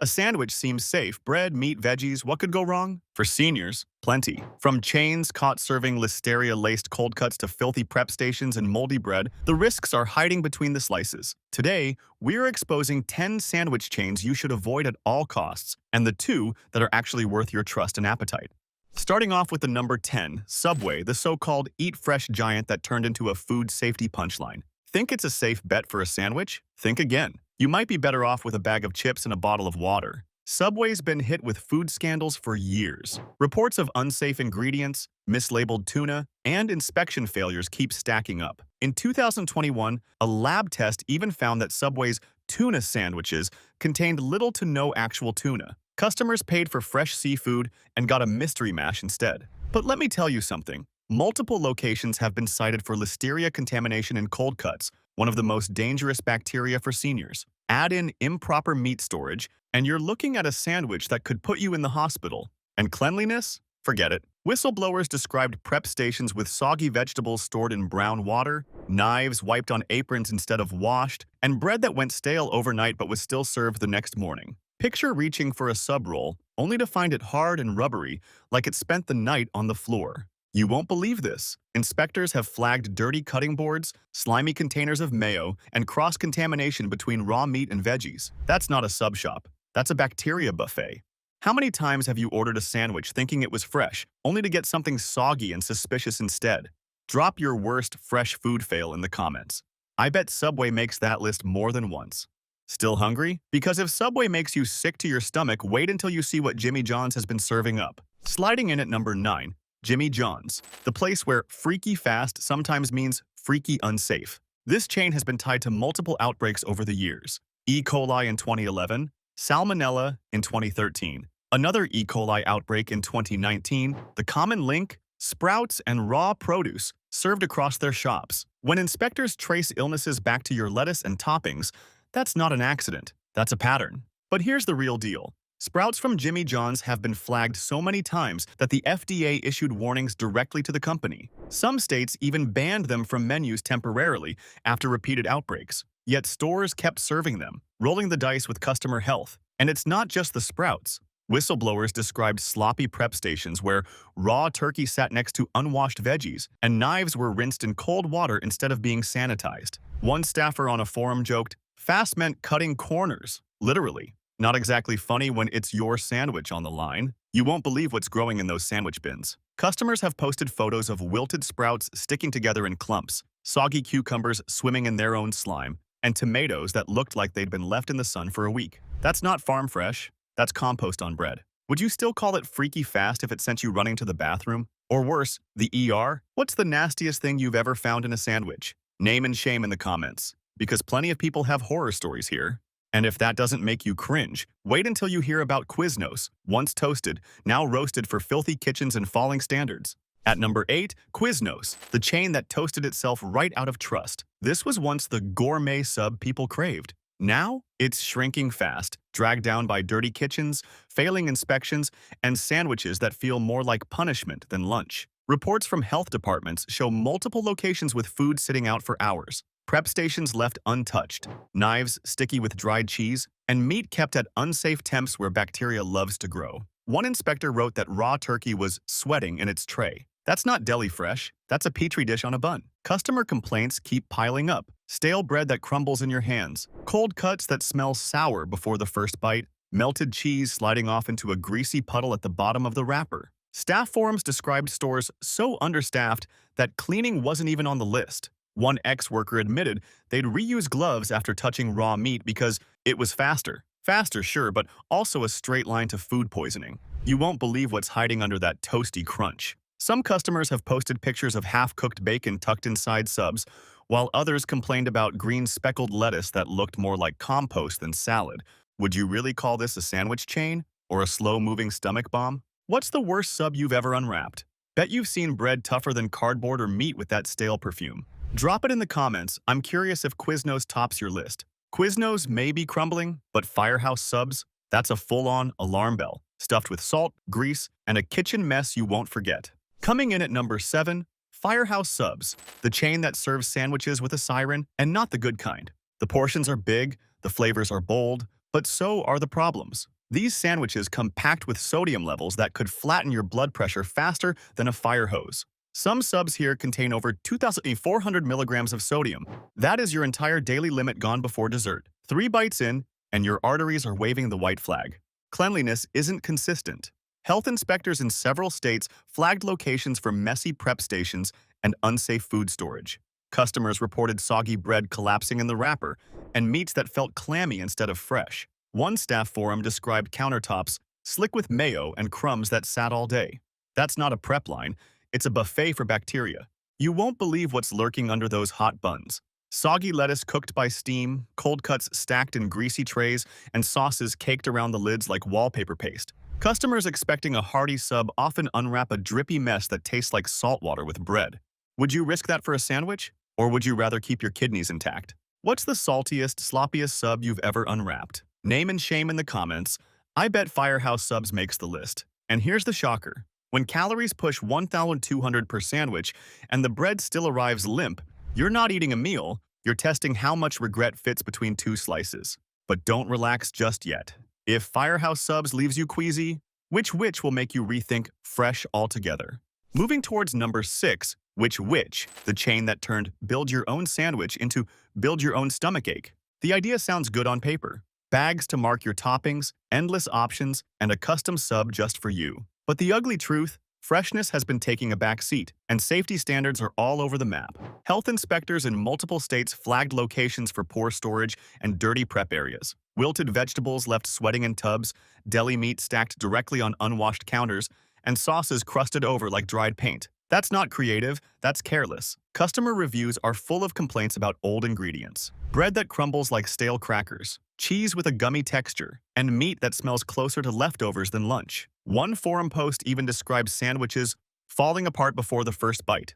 A sandwich seems safe. Bread, meat, veggies, what could go wrong? For seniors, plenty. From chains caught serving Listeria-laced cold cuts to filthy prep stations and moldy bread, the risks are hiding between the slices. Today, we're exposing 10 sandwich chains you should avoid at all costs, and the 2 that are actually worth your trust and appetite. Starting off with the number 10, Subway, the so-called eat fresh giant that turned into a food safety punchline. Think it's a safe bet for a sandwich? Think again. You might be better off with a bag of chips and a bottle of water. Subway's been hit with food scandals for years. Reports of unsafe ingredients, mislabeled tuna, and inspection failures keep stacking up. In 2021, a lab test even found that Subway's tuna sandwiches contained little to no actual tuna. Customers paid for fresh seafood and got a mystery mash instead. But let me tell you something. Multiple locations have been cited for listeria contamination in cold cuts, one of the most dangerous bacteria for seniors. Add in improper meat storage, and you're looking at a sandwich that could put you in the hospital. And cleanliness? Forget it. Whistleblowers described prep stations with soggy vegetables stored in brown water, knives wiped on aprons instead of washed, and bread that went stale overnight but was still served the next morning. Picture reaching for a sub roll, only to find it hard and rubbery, like it spent the night on the floor. You won't believe this. Inspectors have flagged dirty cutting boards, slimy containers of mayo, and cross-contamination between raw meat and veggies. That's not a sub shop. That's a bacteria buffet. How many times have you ordered a sandwich thinking it was fresh, only to get something soggy and suspicious instead? Drop your worst fresh food fail in the comments. I bet Subway makes that list more than once. Still hungry? Because if Subway makes you sick to your stomach, wait until you see what Jimmy John's has been serving up. Sliding in at number 9. Jimmy John's, the place where freaky fast sometimes means freaky unsafe. This chain has been tied to multiple outbreaks over the years. E. coli in 2011, Salmonella in 2013, another E. coli outbreak in 2019, the common link, sprouts and raw produce served across their shops. When inspectors trace illnesses back to your lettuce and toppings, that's not an accident, that's a pattern. But here's the real deal. Sprouts from Jimmy John's have been flagged so many times that the FDA issued warnings directly to the company. Some states even banned them from menus temporarily after repeated outbreaks. Yet stores kept serving them, rolling the dice with customer health. And it's not just the sprouts. Whistleblowers described sloppy prep stations where raw turkey sat next to unwashed veggies, and knives were rinsed in cold water instead of being sanitized. One staffer on a forum joked, "Fast meant cutting corners," literally. Not exactly funny when it's your sandwich on the line. You won't believe what's growing in those sandwich bins. Customers have posted photos of wilted sprouts sticking together in clumps, soggy cucumbers swimming in their own slime, and tomatoes that looked like they'd been left in the sun for a week. That's not farm fresh. That's compost on bread. Would you still call it freaky fast if it sent you running to the bathroom? Or worse, the ER? What's the nastiest thing you've ever found in a sandwich? Name and shame in the comments, because plenty of people have horror stories here. And if that doesn't make you cringe, wait until you hear about Quiznos, once toasted, now roasted for filthy kitchens and falling standards. At number 8, Quiznos, the chain that toasted itself right out of trust. This was once the gourmet sub people craved. Now, it's shrinking fast, dragged down by dirty kitchens, failing inspections, and sandwiches that feel more like punishment than lunch. Reports from health departments show multiple locations with food sitting out for hours. Prep stations left untouched, knives sticky with dried cheese, and meat kept at unsafe temps where bacteria loves to grow. One inspector wrote that raw turkey was sweating in its tray. That's not deli fresh, that's a petri dish on a bun. Customer complaints keep piling up. Stale bread that crumbles in your hands, cold cuts that smell sour before the first bite, melted cheese sliding off into a greasy puddle at the bottom of the wrapper. Staff forums described stores so understaffed that cleaning wasn't even on the list. One ex-worker admitted they'd reuse gloves after touching raw meat because it was faster. Faster, sure, but also a straight line to food poisoning. You won't believe what's hiding under that toasty crunch. Some customers have posted pictures of half-cooked bacon tucked inside subs, while others complained about green speckled lettuce that looked more like compost than salad. Would you really call this a sandwich chain? Or a slow-moving stomach bomb? What's the worst sub you've ever unwrapped? Bet you've seen bread tougher than cardboard or meat with that stale perfume. Drop it in the comments. I'm curious if Quiznos tops your list. Quiznos may be crumbling, but Firehouse Subs, that's a full-on alarm bell, stuffed with salt, grease, and a kitchen mess you won't forget. Coming in at number 7, Firehouse Subs, the chain that serves sandwiches with a siren, and not the good kind. The portions are big, the flavors are bold, But so are the problems. These sandwiches come packed with sodium levels that could flatten your blood pressure faster than a fire hose. Some subs here contain over 2,400 milligrams of sodium. That is your entire daily limit gone before dessert. 3 bites in, and your arteries are waving the white flag. Cleanliness isn't consistent. Health inspectors in several states flagged locations for messy prep stations and unsafe food storage. Customers reported soggy bread collapsing in the wrapper and meats that felt clammy instead of fresh. One staff forum described countertops slick with mayo and crumbs that sat all day. That's not a prep line, it's a buffet for bacteria. You won't believe what's lurking under those hot buns. Soggy lettuce cooked by steam, cold cuts stacked in greasy trays, and sauces caked around the lids like wallpaper paste. Customers expecting a hearty sub often unwrap a drippy mess that tastes like salt water with bread. Would you risk that for a sandwich? Or would you rather keep your kidneys intact? What's the saltiest, sloppiest sub you've ever unwrapped? Name and shame in the comments. I bet Firehouse Subs makes the list. And here's the shocker. When calories push 1,200 per sandwich and the bread still arrives limp, you're not eating a meal, you're testing how much regret fits between 2 slices. But don't relax just yet. If Firehouse Subs leaves you queasy, which will make you rethink fresh altogether. Moving towards number 6, which, the chain that turned build your own sandwich into build your own stomachache. The idea sounds good on paper. Bags to mark your toppings, endless options, and a custom sub just for you. But the ugly truth, freshness has been taking a back seat, and safety standards are all over the map. Health inspectors in multiple states flagged locations for poor storage and dirty prep areas. Wilted vegetables left sweating in tubs, deli meat stacked directly on unwashed counters, and sauces crusted over like dried paint. That's not creative, that's careless. Customer reviews are full of complaints about old ingredients. Bread that crumbles like stale crackers, cheese with a gummy texture, and meat that smells closer to leftovers than lunch. One forum post even describes sandwiches falling apart before the first bite.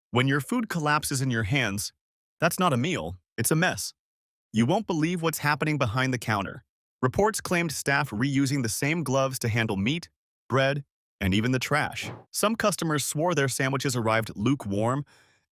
When your food collapses in your hands, that's not a meal, it's a mess. You won't believe what's happening behind the counter. Reports claimed staff reusing the same gloves to handle meat, bread, and even the trash. Some customers swore their sandwiches arrived lukewarm,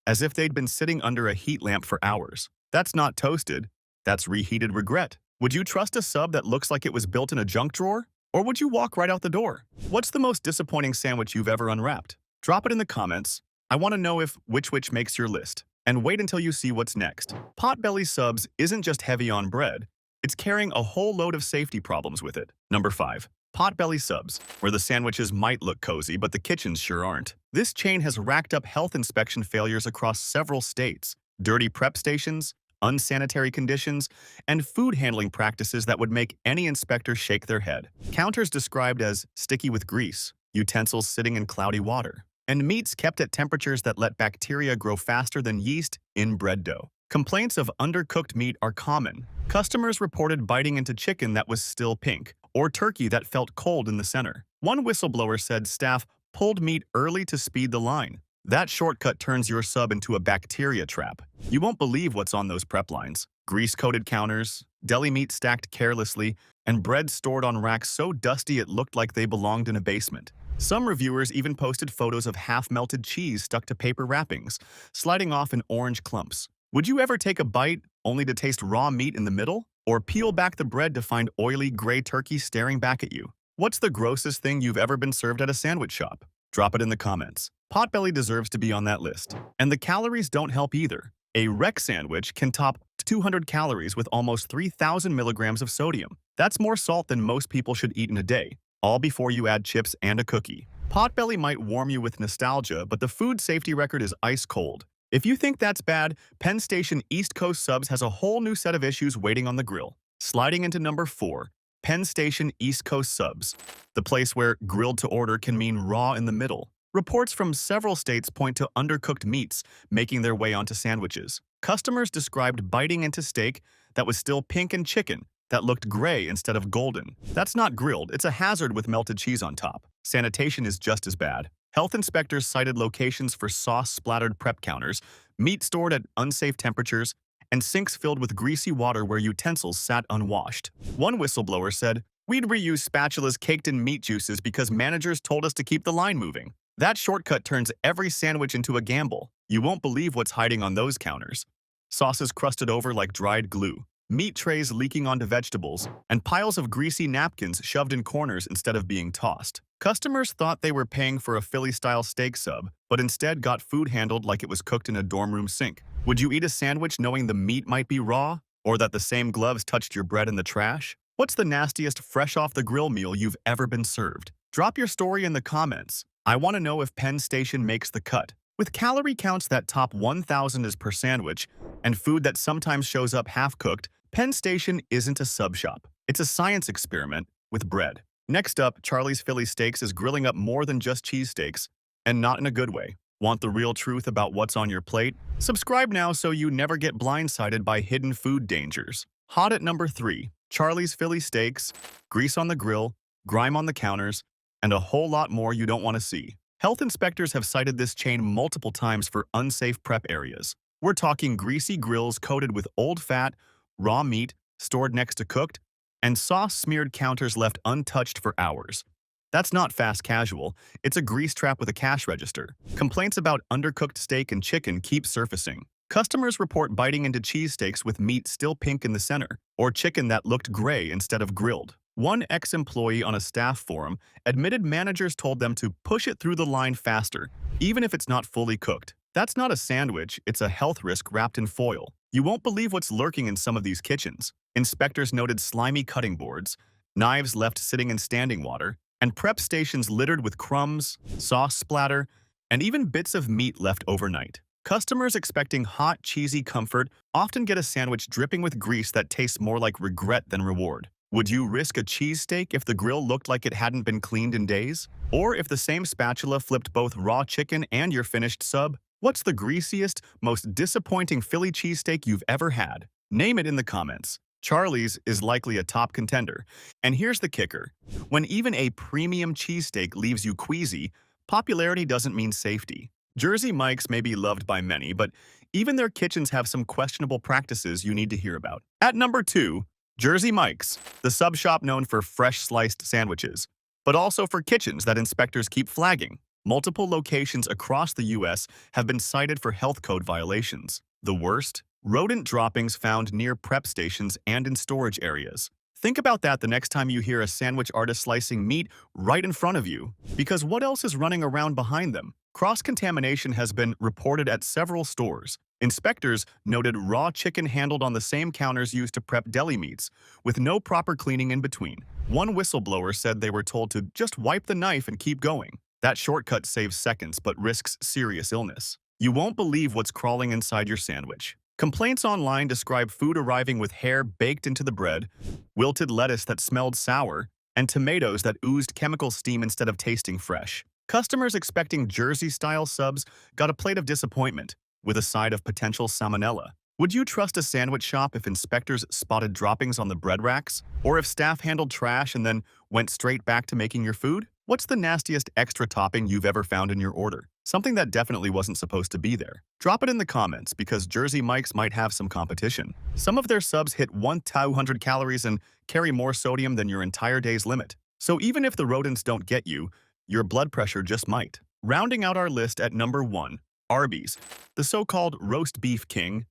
as if they'd been sitting under a heat lamp for hours. That's not toasted, that's reheated regret. Would you trust a sub that looks like it was built in a junk drawer? Or would you walk right out the door? What's the most disappointing sandwich you've ever unwrapped? Drop it in the comments. I want to know if which makes your list. And wait until you see what's next. Potbelly subs isn't just heavy on bread, it's carrying a whole load of safety problems with it. Number 5. Potbelly Subs, where the sandwiches might look cozy, but the kitchens sure aren't. This chain has racked up health inspection failures across several states. Dirty prep stations, unsanitary conditions, and food handling practices that would make any inspector shake their head. Counters described as sticky with grease, utensils sitting in cloudy water, and meats kept at temperatures that let bacteria grow faster than yeast in bread dough. Complaints of undercooked meat are common. Customers reported biting into chicken that was still pink, or turkey that felt cold in the center. One whistleblower said staff pulled meat early to speed the line. That shortcut turns your sub into a bacteria trap. You won't believe what's on those prep lines. Grease-coated counters, deli meat stacked carelessly, and bread stored on racks so dusty it looked like they belonged in a basement. Some reviewers even posted photos of half-melted cheese stuck to paper wrappings, sliding off in orange clumps. Would you ever take a bite only to taste raw meat in the middle? Or peel back the bread to find oily gray turkey staring back at you? What's the grossest thing you've ever been served at a sandwich shop? Drop it in the comments. Potbelly deserves to be on that list. And the calories don't help either. A wreck sandwich can top 200 calories with almost 3,000 milligrams of sodium. That's more salt than most people should eat in a day, all before you add chips and a cookie. Potbelly might warm you with nostalgia, but the food safety record is ice cold. If you think that's bad, Penn Station East Coast Subs has a whole new set of issues waiting on the grill. Sliding into number 4, Penn Station East Coast Subs, the place where grilled to order can mean raw in the middle. Reports from several states point to undercooked meats making their way onto sandwiches. Customers described biting into steak that was still pink and chicken that looked gray instead of golden. That's not grilled, it's a hazard with melted cheese on top. Sanitation is just as bad. Health inspectors cited locations for sauce-splattered prep counters, meat stored at unsafe temperatures, and sinks filled with greasy water where utensils sat unwashed. One whistleblower said, "We'd reuse spatulas caked in meat juices because managers told us to keep the line moving." That shortcut turns every sandwich into a gamble. You won't believe what's hiding on those counters. Sauces crusted over like dried glue, meat trays leaking onto vegetables, and piles of greasy napkins shoved in corners instead of being tossed. Customers thought they were paying for a Philly-style steak sub, but instead got food handled like it was cooked in a dorm room sink. Would you eat a sandwich knowing the meat might be raw? Or that the same gloves touched your bread in the trash? What's the nastiest fresh-off-the-grill meal you've ever been served? Drop your story in the comments. I want to know if Penn Station makes the cut. With calorie counts that top 1,000 is per sandwich, and food that sometimes shows up half-cooked, Penn Station isn't a sub shop. It's a science experiment with bread. Next up, Charlie's Philly Steaks is grilling up more than just cheesesteaks, and not in a good way. Want the real truth about what's on your plate? Subscribe now so you never get blindsided by hidden food dangers. Hot at number 3, Charlie's Philly Steaks, grease on the grill, grime on the counters, and a whole lot more you don't want to see. Health inspectors have cited this chain multiple times for unsafe prep areas. We're talking greasy grills coated with old fat, raw meat stored next to cooked, and sauce-smeared counters left untouched for hours. That's not fast casual, it's a grease trap with a cash register. Complaints about undercooked steak and chicken keep surfacing. Customers report biting into cheesesteaks with meat still pink in the center, or chicken that looked gray instead of grilled. One ex-employee on a staff forum admitted managers told them to push it through the line faster, even if it's not fully cooked. That's not a sandwich, it's a health risk wrapped in foil. You won't believe what's lurking in some of these kitchens. Inspectors noted slimy cutting boards, knives left sitting in standing water, and prep stations littered with crumbs, sauce splatter, and even bits of meat left overnight. Customers expecting hot, cheesy comfort often get a sandwich dripping with grease that tastes more like regret than reward. Would you risk a cheesesteak if the grill looked like it hadn't been cleaned in days? Or if the same spatula flipped both raw chicken and your finished sub? What's the greasiest, most disappointing Philly cheesesteak you've ever had? Name it in the comments. Charlie's is likely a top contender. And here's the kicker. When even a premium cheesesteak leaves you queasy, popularity doesn't mean safety. Jersey Mike's may be loved by many, but even their kitchens have some questionable practices you need to hear about. At number 2, Jersey Mike's, the sub shop known for fresh sliced sandwiches, but also for kitchens that inspectors keep flagging. Multiple locations across the U.S. have been cited for health code violations. The worst? Rodent droppings found near prep stations and in storage areas. Think about that the next time you hear a sandwich artist slicing meat right in front of you, because what else is running around behind them? Cross-contamination has been reported at several stores. Inspectors noted raw chicken handled on the same counters used to prep deli meats, with no proper cleaning in between. One whistleblower said they were told to just wipe the knife and keep going. That shortcut saves seconds but risks serious illness. You won't believe what's crawling inside your sandwich. Complaints online describe food arriving with hair baked into the bread, wilted lettuce that smelled sour, and tomatoes that oozed chemical steam instead of tasting fresh. Customers expecting Jersey-style subs got a plate of disappointment, with a side of potential salmonella. Would you trust a sandwich shop if inspectors spotted droppings on the bread racks? Or if staff handled trash and then went straight back to making your food? What's the nastiest extra topping you've ever found in your order? Something that definitely wasn't supposed to be there. Drop it in the comments because Jersey Mike's might have some competition. Some of their subs hit 1,200 calories and carry more sodium than your entire day's limit. So even if the rodents don't get you, your blood pressure just might. Rounding out our list at number 1, Arby's, the so-called roast beef king,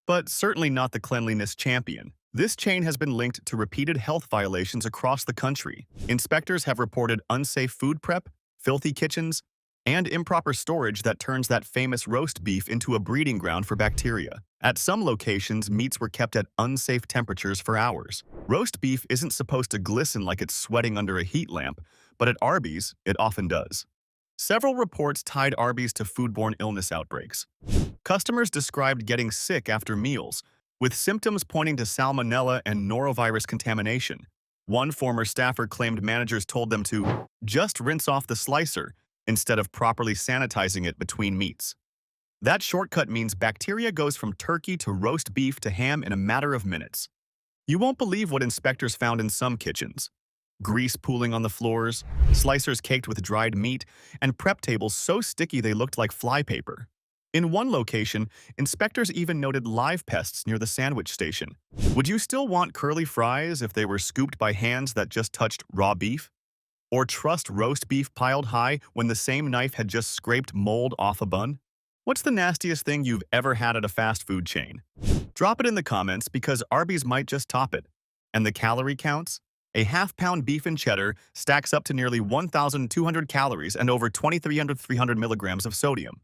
but certainly not the cleanliness champion. This chain has been linked to repeated health violations across the country. Inspectors have reported unsafe food prep, filthy kitchens, and improper storage that turns that famous roast beef into a breeding ground for bacteria. At some locations, meats were kept at unsafe temperatures for hours. Roast beef isn't supposed to glisten like it's sweating under a heat lamp, but at Arby's, it often does. Several reports tied Arby's to foodborne illness outbreaks. Customers described getting sick after meals, with symptoms pointing to salmonella and norovirus contamination. One former staffer claimed managers told them to just rinse off the slicer instead of properly sanitizing it between meats. That shortcut means bacteria goes from turkey to roast beef to ham in a matter of minutes. You won't believe what inspectors found in some kitchens. Grease pooling on the floors, slicers caked with dried meat, and prep tables so sticky they looked like flypaper. In one location, inspectors even noted live pests near the sandwich station. Would you still want curly fries if they were scooped by hands that just touched raw beef? Or trust roast beef piled high when the same knife had just scraped mold off a bun? What's the nastiest thing you've ever had at a fast food chain? Drop it in the comments because Arby's might just top it. And the calorie counts? A half-pound beef and cheddar stacks up to nearly 1,200 calories and over 2,300 milligrams of sodium.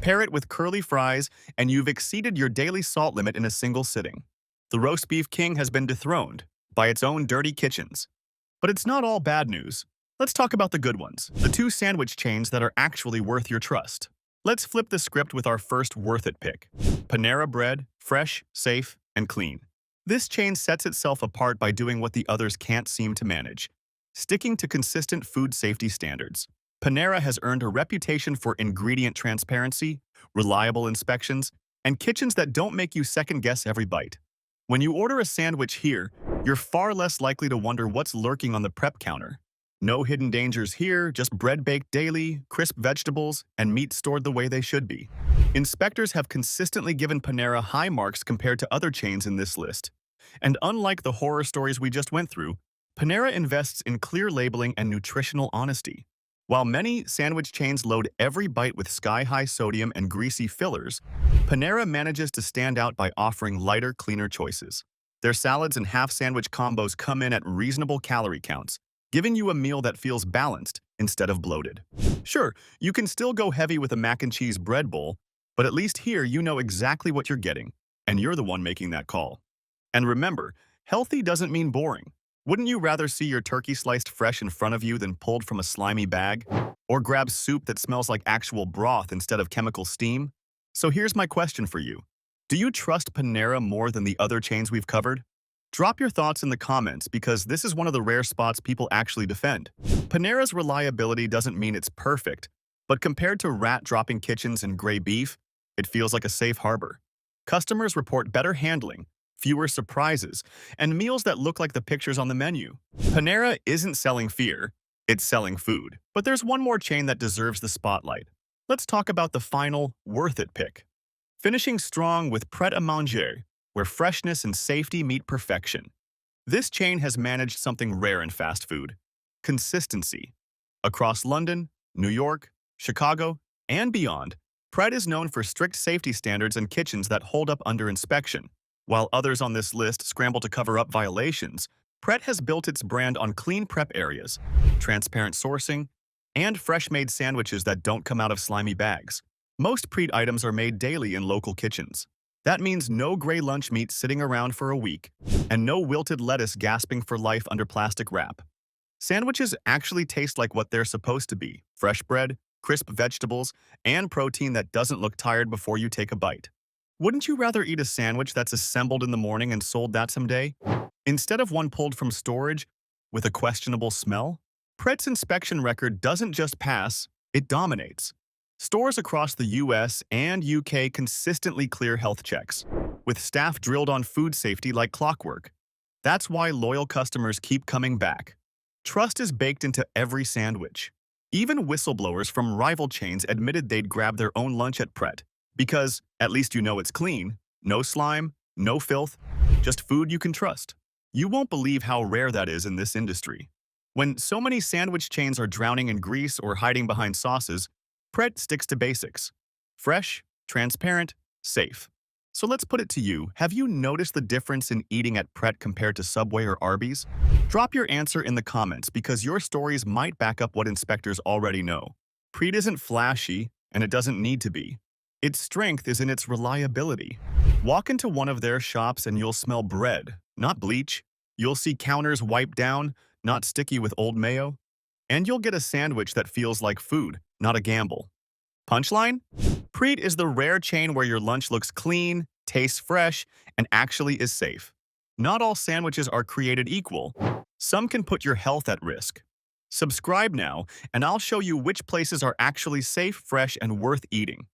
Pair it with curly fries, and you've exceeded your daily salt limit in a single sitting. The roast beef king has been dethroned by its own dirty kitchens. But it's not all bad news. Let's talk about the good ones, the two sandwich chains that are actually worth your trust. Let's flip the script with our first worth it pick. Panera Bread, fresh, safe, and clean. This chain sets itself apart by doing what the others can't seem to manage, sticking to consistent food safety standards. Panera has earned a reputation for ingredient transparency, reliable inspections, and kitchens that don't make you second-guess every bite. When you order a sandwich here, you're far less likely to wonder what's lurking on the prep counter. No hidden dangers here, just bread baked daily, crisp vegetables, and meat stored the way they should be. Inspectors have consistently given Panera high marks compared to other chains in this list. And unlike the horror stories we just went through, Panera invests in clear labeling and nutritional honesty. While many sandwich chains load every bite with sky-high sodium and greasy fillers, Panera manages to stand out by offering lighter, cleaner choices. Their salads and half-sandwich combos come in at reasonable calorie counts, giving you a meal that feels balanced instead of bloated. Sure, you can still go heavy with a mac and cheese bread bowl, but at least here you know exactly what you're getting, and you're the one making that call. And remember, healthy doesn't mean boring. Wouldn't you rather see your turkey sliced fresh in front of you than pulled from a slimy bag? Or grab soup that smells like actual broth instead of chemical steam? So here's my question for you. Do you trust Panera more than the other chains we've covered? Drop your thoughts in the comments because this is one of the rare spots people actually defend. Panera's reliability doesn't mean it's perfect, but compared to rat-dropping kitchens and gray beef, it feels like a safe harbor. Customers report better handling, fewer surprises, and meals that look like the pictures on the menu. Panera isn't selling fear, it's selling food. But there's one more chain that deserves the spotlight. Let's talk about the final worth it pick. Finishing strong with Pret-a-Manger, where freshness and safety meet perfection. This chain has managed something rare in fast food: consistency. Across London, New York, Chicago, and beyond, Pret is known for strict safety standards and kitchens that hold up under inspection. While others on this list scramble to cover up violations, Pret has built its brand on clean prep areas, transparent sourcing, and fresh-made sandwiches that don't come out of slimy bags. Most Pret items are made daily in local kitchens. That means no gray lunch meat sitting around for a week, and no wilted lettuce gasping for life under plastic wrap. Sandwiches actually taste like what they're supposed to be: fresh bread, crisp vegetables, and protein that doesn't look tired before you take a bite. Wouldn't you rather eat a sandwich that's assembled in the morning and sold that someday, instead of one pulled from storage with a questionable smell? Pret's inspection record doesn't just pass, it dominates. Stores across the US and UK consistently clear health checks, with staff drilled on food safety like clockwork. That's why loyal customers keep coming back. Trust is baked into every sandwich. Even whistleblowers from rival chains admitted they'd grab their own lunch at Pret, because at least you know it's clean, no slime, no filth, just food you can trust. You won't believe how rare that is in this industry. When so many sandwich chains are drowning in grease or hiding behind sauces, Pret sticks to basics: fresh, transparent, safe. So let's put it to you, have you noticed the difference in eating at Pret compared to Subway or Arby's? Drop your answer in the comments because your stories might back up what inspectors already know. Pret isn't flashy, and it doesn't need to be. Its strength is in its reliability. Walk into one of their shops and you'll smell bread, not bleach. You'll see counters wiped down, not sticky with old mayo. And you'll get a sandwich that feels like food, not a gamble. Punchline? Pret is the rare chain where your lunch looks clean, tastes fresh, and actually is safe. Not all sandwiches are created equal. Some can put your health at risk. Subscribe now, and I'll show you which places are actually safe, fresh, and worth eating.